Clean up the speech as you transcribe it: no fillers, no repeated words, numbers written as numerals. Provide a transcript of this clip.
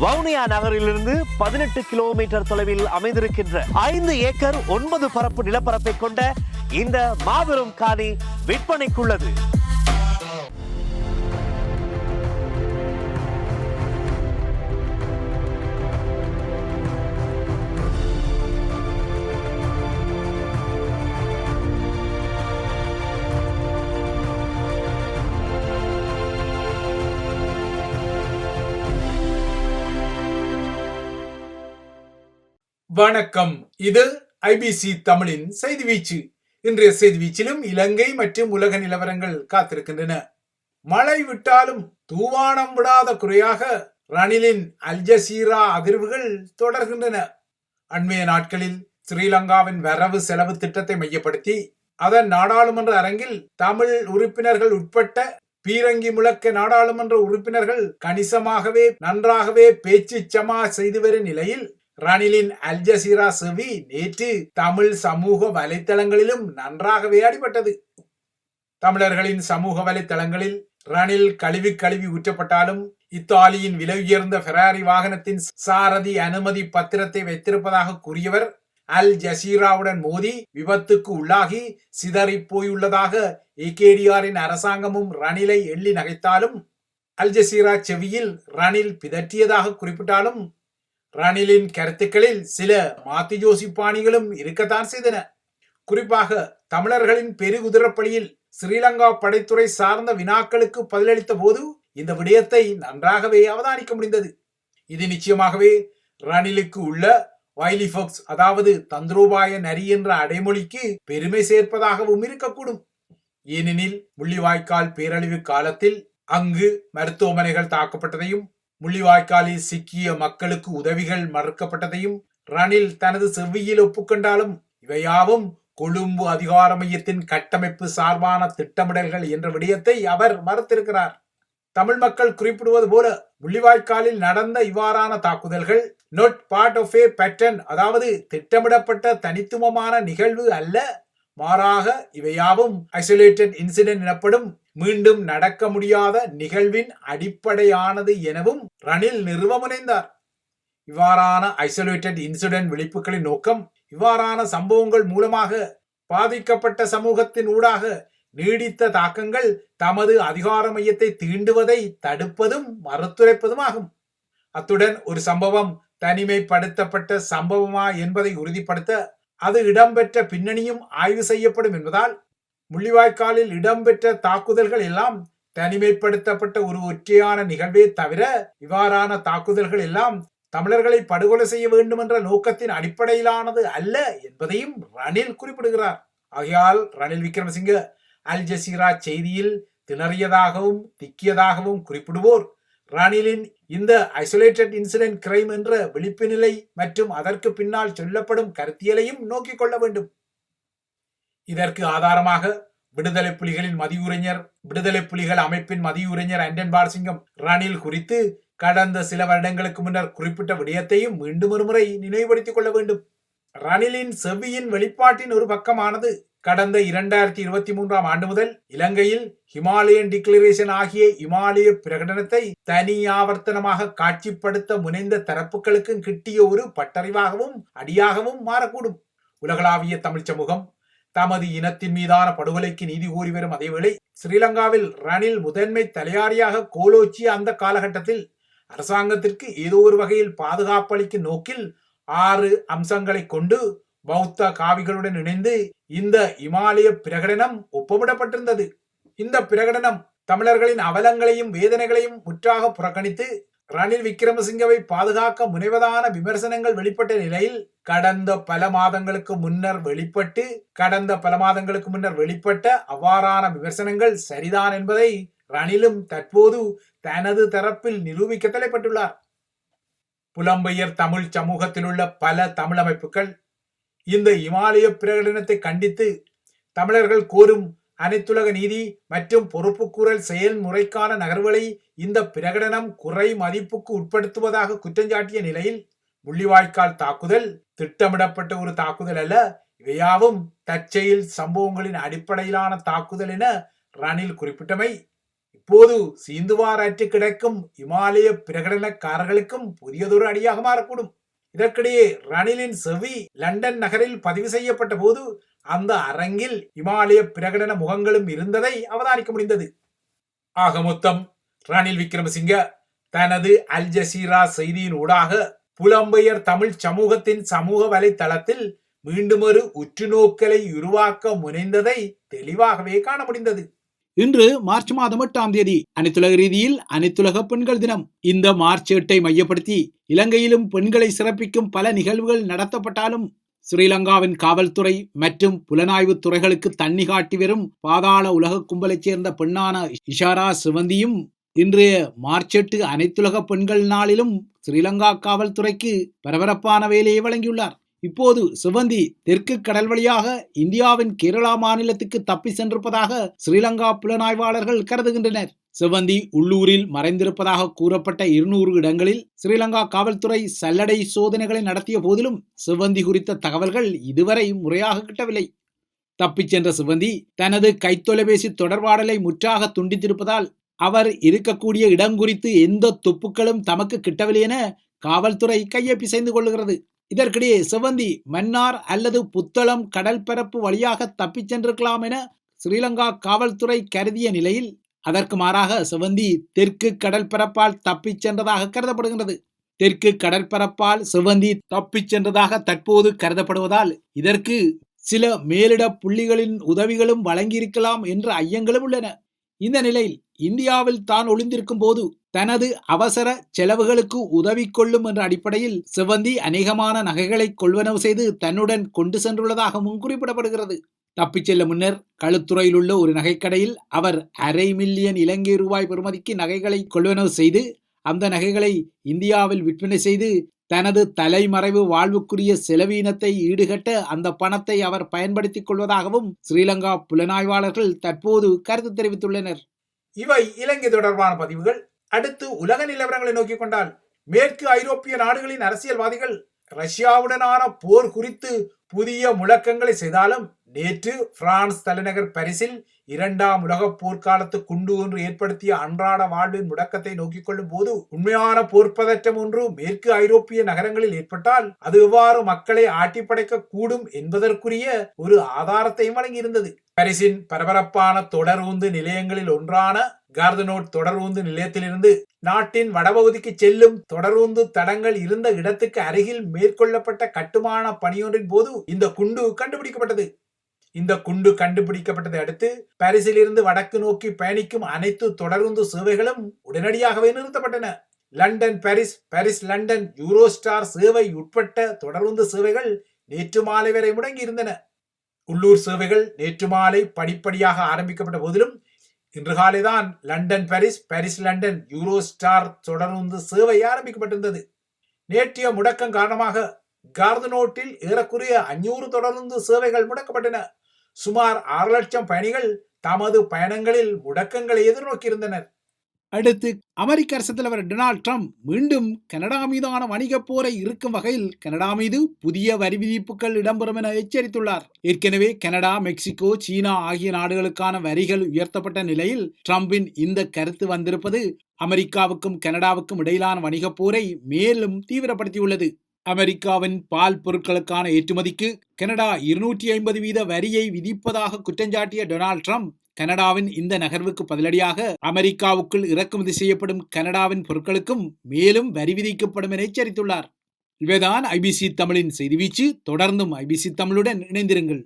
வவுனியா நகரிலிருந்து 18 கிலோமீட்டர் தொலைவில் அமைந்திருக்கின்ற 5 ஏக்கர் 9 பரப்பு நிலப்பரப்பை கொண்ட இந்த மாபெரும் காணி விற்பனைக்குள்ளது. வணக்கம். இது ஐபிசி தமிழின் செய்தி வீச்சு. இன்றைய செய்தி வீச்சிலும் இலங்கை மற்றும் உலக நிலவரங்கள் காத்திருக்கின்றன. மழை விட்டாலும் தூவானம் விடாத குறையாக ரணிலின் அல் ஜசீரா அதிர்வுகள் தொடர்கின்றன. அண்மைய நாட்களில் ஸ்ரீலங்காவின் வரவு செலவு திட்டத்தை மையப்படுத்தி அதன் நாடாளுமன்ற அரங்கில் தமிழ் உறுப்பினர்கள் உட்பட்ட பீரங்கி முழக்க நாடாளுமன்ற உறுப்பினர்கள் கணிசமாகவே நன்றாகவே பேச்சு சமா செய்து வரும் நிலையில் ரணிலின் அல் ஜசீரா செவி நேற்று தமிழ் சமூக வலைத்தளங்களிலும் நன்றாகவே அடிபட்டது. தமிழர்களின் சமூக வலைத்தளங்களில் ரணில் கழுவி ஊற்றப்பட்டாலும் இத்தாலியின் விலை உயர்ந்த ஃபெராரி வாகனத்தின் சாரதி அனுமதி பத்திரத்தை வைத்திருப்பதாக கூறியவர் அல் ஜசீராவுடன் மோதி விபத்துக்கு உள்ளாகி சிதறி போயுள்ளதாக ஏகேடிஆரின் அரசாங்கமும் ரணிலை எள்ளி நகைத்தாலும் அல் ஜசீரா செவியில் ரணில் பிதற்றியதாக குறிப்பிட்டாலும் ரணிலின் கருத்துக்களில் சில மாத்தி யோசிப்பாணிகளும் இருக்கத்தான் செய்தன. குறிப்பாக தமிழர்களின் பெருகுதிரப்பலியில் ஸ்ரீலங்கா படைத்துறை சார்ந்த வினாக்களுக்கு பதிலளித்த போது இந்த விடயத்தை நன்றாகவே அவதானிக்க முடிந்தது. இது நிச்சயமாகவே ரணிலுக்கு உள்ள வைலிஃபோக்ஸ், அதாவது தந்திரோபாய நரி என்ற அடைமொழிக்கு பெருமை சேர்ப்பதாகவும் இருக்கக்கூடும். ஏனெனில் முள்ளிவாய்க்கால் பேரழிவு காலத்தில் அங்கு மருத்துவமனைகள் தாக்கப்பட்டதையும் முள்ளிவாய்க்காலில் சிக்கிய மக்களுக்கு உதவிகள் மறுக்கப்பட்டதையும் ரணில் தனது செவ்வியில் ஒப்புக்கொண்டாலும் இவையாவும் கொழும்பு அதிகார மையத்தின் கட்டமைப்பு சார்பான திட்டமிடல்கள் என்ற விடயத்தை அவர் மறுத்திருக்கிறார். தமிழ் மக்கள் குறிப்பிடுவது போல முள்ளிவாய்க்காலில் நடந்த இவ்வாறான தாக்குதல்கள் not part of a pattern, அதாவது திட்டமிடப்பட்ட தனித்துவமான நிகழ்வு அல்ல, மாறாக இவையாவும் ஐசோலேட்டட் இன்சிடென்ட் எனப்படும் மீண்டும் நடக்க முடியாத நிகழ்வின் அடிப்படையானது எனவும் ரணில் நிறுவ முனைந்தார். இவ்வாறான ஐசோலேட்டட் இன்சிடென்ட் விழிப்புகளின் நோக்கம் இவ்வாறான சம்பவங்கள் மூலமாக பாதிக்கப்பட்ட சமூகத்தின் ஊடாக நீடித்த தாக்கங்கள் தமது அதிகார மையத்தை தீண்டுவதை தடுப்பதும் மறுத்துரைப்பதும் ஆகும். அத்துடன் ஒரு சம்பவம் தனிமைப்படுத்தப்பட்ட சம்பவமா என்பதை உறுதிப்படுத்த அது இடம்பெற்ற பின்னணியும் ஆய்வு செய்யப்படும் என்பதால் முள்ளிவாய்க்காலில் இடம்பெற்ற தாக்குதல்கள் எல்லாம் தனிமைப்படுத்தப்பட்ட ஒரு ஒற்றையான நிகழ்வே தவிர இவ்வாறான தாக்குதல்கள் எல்லாம் தமிழர்களை படுகொலை செய்ய வேண்டும் என்ற நோக்கத்தின் அடிப்படையிலானது அல்ல என்பதையும் ரணில் குறிப்பிடுகிறார். ஆகையால் ரணில் விக்ரமசிங்க அல் ஜசீரா செய்தியில் திணறியதாகவும் திக்கியதாகவும் குறிப்பிடுவோர் ரணிலின் இந்த ஐசோலேட்டட் இன்சிடென்ட் கிரைம் என்ற விழிப்பு நிலை மற்றும் அதற்கு பின்னால் சொல்லப்படும் கருத்தியலையும் நோக்கிக் கொள்ள வேண்டும். இதற்கு ஆதாரமாக விடுதலை புலிகளின் மதியுரைஞர் விடுதலை புலிகள் அமைப்பின் மதியுரைஞர் அண்டன் பாலசிங்கம் ரணில் குறித்து கடந்த சில வருடங்களுக்கு முன்னர் குறிப்பிட்ட விடயத்தையும் மீண்டும் ஒரு முறை நினைவுபடுத்திக் கொள்ள வேண்டும். ரணிலின் செவ்வியின் வெளிப்பாட்டின் ஒரு பக்கமானது கடந்த 2023 ஆண்டு முதல் இலங்கையில் ஹிமாலயன் டிக்ளரேஷன் ஆகிய இமாலய பிரகடனத்தை தனி ஆவர்த்தனமாக காட்சிப்படுத்த முனைந்த தரப்புகளுக்கும் கிட்டிய ஒரு பட்டறிவாகவும் அடியாகவும் மாறக்கூடும். உலகளாவிய தமிழ் சமூகம் தமது இனத்தின் மீதான படுகொலைக்கு நீதி கோரி வரும் அதேவேளை ஸ்ரீலங்காவில் ரணில் முதன்மை தலையாரியாக கோலோச்சிய அந்த காலகட்டத்தில் அரசாங்கத்திற்கு ஏதோ ஒரு வகையில் பாதுகாப்பளிக்கும் நோக்கில் 6 அம்சங்களை கொண்டு பௌத்த காவிகளுடன் இணைந்து இந்த இமாலய பிரகடனம் ஒப்பமிடப்பட்டிருந்தது. இந்த பிரகடனம் தமிழர்களின் அவலங்களையும் வேதனைகளையும் முற்றாக புறக்கணித்து ரணில் விக்ரமசிங்கவை பாதுகாக்க முனைவதான விமர்சனங்கள் வெளிப்பட்ட நிலையில் கடந்த பல மாதங்களுக்கு முன்னர் வெளிப்பட்ட அவ்வாறான விமர்சனங்கள் சரிதான் என்பதை ரணிலும் தற்போது தனது தரப்பில் நிரூபிக்க தலைப்பட்டுள்ளார். புலம்பெயர் தமிழ் சமூகத்தில் உள்ள பல தமிழ் அமைப்புகள் இந்த இமாலய பிரகடனத்தை கண்டித்து தமிழர்கள் கோரும் அனைத்துலக நீதி மற்றும் பொறுப்புக்கூறல் செயல்முறைக்கான நகர்வுகளை இந்த பிரகடனம் குறை மதிப்புக்கு உட்படுத்துவதாக குற்றஞ்சாட்டிய நிலையில் முள்ளிவாய்க்கால் தாக்குதல் திட்டமிடப்பட்ட ஒரு தாக்குதல் அல்ல, இவையாவும் தற்செயல் சம்பவங்களின் அடிப்படையிலான தாக்குதல் என ரணில் குறிப்பிட்டமை இப்போது சீந்துவாரற்று கிடக்கும் இமாலய பிரகடனக்காரர்களுக்கும் புதியதொரு அடியாக மாறக்கூடும். இதற்கிடையே ரணிலின் செவி லண்டன் நகரில் பதிவு செய்யப்பட்ட போது அந்த அரங்கில் இமாலய பிரகடன முகங்களும் இருந்ததை அவதானிக்க முடிந்தது. ஆக மொத்தம் ரணில் விக்ரமசிங்க தனது அல் ஜசீரா செய்தியின் ஊடாக புலம்பெயர் தமிழ் சமூகத்தின் சமூக வலைத்தளத்தில் மீண்டும் ஒரு உற்றுநோக்கலை உருவாக்க முனைந்ததை தெளிவாகவே காண முடிந்தது. இன்று மார்ச் மாதம் 8ஆம் தேதி அனைத்துலக ரீதியில் அனைத்துலக பெண்கள் தினம். இந்த மார்ச் 8ஐ மையப்படுத்தி இலங்கையிலும் பெண்களை சிறப்பிக்கும் பல நிகழ்வுகள் நடத்தப்பட்டாலும் ஸ்ரீலங்காவின் காவல்துறை மற்றும் புலனாய்வு துறைகளுக்கு தண்ணி காட்டி வரும் பாதாள உலக கும்பலைச் சேர்ந்த பெண்ணான இஷாரா சிவந்தியும் இன்றைய மார்ச் 8 அனைத்துலக பெண்கள் நாளிலும் ஸ்ரீலங்கா காவல்துறைக்கு பரபரப்பான வேலையை வழங்கியுள்ளார். இப்போது சிவந்தி தெற்கு கடல் வழியாக இந்தியாவின் கேரளா மாநிலத்துக்கு தப்பி சென்றிருப்பதாக ஸ்ரீலங்கா புலனாய்வாளர்கள் கருதுகின்றனர். சிவந்தி உள்ளூரில் மறைந்திருப்பதாக கூறப்பட்ட 200 இடங்களில் ஸ்ரீலங்கா காவல்துறை சல்லடை சோதனைகளை நடத்திய போதிலும் சிவந்தி குறித்த தகவல்கள் இதுவரை முறையாக கிட்டவில்லை. தப்பிச் சென்ற சிவந்தி தனது கைத்தொலைபேசி தொடர்பாடலை முற்றாக துண்டித்திருப்பதால் அவர் இருக்கக்கூடிய இடம் குறித்து எந்த துப்புக்களும் தமக்கு கிட்டவில்லை என காவல்துறை கையை பிசைந்து கொள்ளுகிறது. இதற்கிடையே சிவந்தி மன்னார் அல்லது புத்தளம் கடல் பரப்பு வழியாக தப்பிச் சென்றிருக்கலாம் என ஸ்ரீலங்கா காவல்துறை கருதிய நிலையில் அதற்கு மாறாக சிவந்தி தெற்கு கடற்பரப்பால் தப்பிச் சென்றதாக கருதப்படுகின்றது. தெற்கு கடற்பரப்பால் சிவந்தி தப்பிச் சென்றதாக தற்போது கருதப்படுவதால் இதற்கு சில மேலிட புள்ளிகளின் உதவிகளும் வழங்கியிருக்கலாம் என்ற ஐயங்களும் உள்ளன. இந்த நிலையில் இந்தியாவில் தான் ஒளிந்திருக்கும் போது தனது அவசர செலவுகளுக்கு உதவி கொள்ளும் என்ற அடிப்படையில் சிவந்தி அநேகமான நகைகளை கொள்வனவு செய்து தன்னுடன் கொண்டு சென்றுள்ளதாகவும் குறிப்பிடப்படுகிறது. தப்பிச் செல்ல முன்னர் களுத்துறையில் உள்ள ஒரு நகைக்கடையில் அவர் $500,000 இலங்கை ரூபாய் பெறுமதிக்கு நகைகளை கொள்வனவு செய்து அந்த நகைகளை இந்தியாவில் விற்பனை செய்து தனது தலைமறைவு வாழ்வுக்குரிய செலவீனத்தை ஈடுகட்ட அந்த பணத்தை அவர் பயன்படுத்திக் கொள்வதாகவும் ஸ்ரீலங்கா புலனாய்வாளர்கள் தற்போது கருத்து தெரிவித்துள்ளனர். இவை இலங்கை தொடர்பான பதிவுகள். அடுத்து உலக நிலவரங்களை நோக்கிக் கொண்டால் மேற்கு ஐரோப்பிய நாடுகளின் அரசியல்வாதிகள் ரஷ்யாவுடனான போர் குறித்து புதிய முழக்கங்களை செய்தாலும் நேற்று பிரான்ஸ் தலைநகர் பாரிஸில் 2ஆம் உலக போர்க்காலத்து குண்டு ஒன்று ஏற்படுத்திய அன்றாட வாழ்வின் முடக்கத்தை நோக்கிக் கொள்ளும் போது உண்மையான போர்ப்பதற்றம் ஒன்று மேற்கு ஐரோப்பிய நகரங்களில் ஏற்பட்டால் அது எவ்வாறு மக்களை ஆட்டிப்படைக்க கூடும் என்பதற்குரிய ஒரு ஆதாரத்தையும் வழங்கியிருந்தது. பாரிஸின் பரபரப்பான தொடர்வுந்து நிலையங்களில் ஒன்றான கார்தனோட் தொடர்வுந்து நிலையத்திலிருந்து நாட்டின் வடபகுதிக்கு செல்லும் தொடர்வுந்து தடங்கள் இருந்த இடத்துக்கு அருகில் மேற்கொள்ளப்பட்ட கட்டுமான பணியொன்றின் போது இந்த குண்டு கண்டுபிடிக்கப்பட்டது. இந்த குண்டு கண்டுபிடிக்கப்பட்டதை அடுத்து பாரிஸில் இருந்து வடக்கு நோக்கி பயணிக்கும் அனைத்து தொடர்ந்து சேவைகளும் உடனடியாகவே நிறுத்தப்பட்டன. London Paris, Paris London, Eurostar சேவை உட்பட்ட தொடர்ந்து சேவைகள் நேற்று மாலை வரை முடங்கி இருந்தன. உள்ளூர் சேவைகள் நேற்று மாலை படிப்படியாக ஆரம்பிக்கப்பட்ட போதிலும் இன்று காலைதான் London Paris, Paris London, Eurostar தொடர்ந்து சேவை ஆரம்பிக்கப்பட்டிருந்தது. நேற்றைய முடக்கம் காரணமாக கார்தனோட்டில் ஏறக்குறைய 500 தொடர்ந்து சேவைகள் முடக்கப்பட்டன. சுமார் 6 லட்சம் பயணிகள் தமது பயணங்களில் முடக்கங்களை எதிர்நோக்கியிருந்தனர். அடுத்து அமெரிக்க அரசு தலைவர் டொனால்ட் ட்ரம்ப் மீண்டும் கனடா மீதான வணிக போரை இருக்கும் வகையில் கனடா மீது புதிய வரி விதிப்புகள் இடம்பெறும் என எச்சரித்துள்ளார். ஏற்கனவே கனடா, மெக்சிகோ, சீனா ஆகிய நாடுகளுக்கான வரிகள் உயர்த்தப்பட்ட நிலையில் ட்ரம்பின் இந்த கருத்து வந்திருப்பது அமெரிக்காவுக்கும் கனடாவுக்கும் இடையிலான வணிக போரை மேலும் தீவிரப்படுத்தியுள்ளது. அமெரிக்காவின் பால் பொருட்களுக்கான ஏற்றுமதிக்கு கனடா 250% வரியை விதிப்பதாக குற்றஞ்சாட்டிய டொனால்ட் ட்ரம்ப் கனடாவின் இந்த நகர்வுக்கு பதிலடியாக அமெரிக்காவுக்குள் இறக்குமதி செய்யப்படும் கனடாவின் பொருட்களுக்கும் மேலும் வரி விதிக்கப்படும் என எச்சரித்துள்ளார். இவைதான் ஐபிசி தமிழின் செய்தி வீச்சு. தொடர்ந்தும் ஐபிசி தமிழுடன் இணைந்திருங்கள்.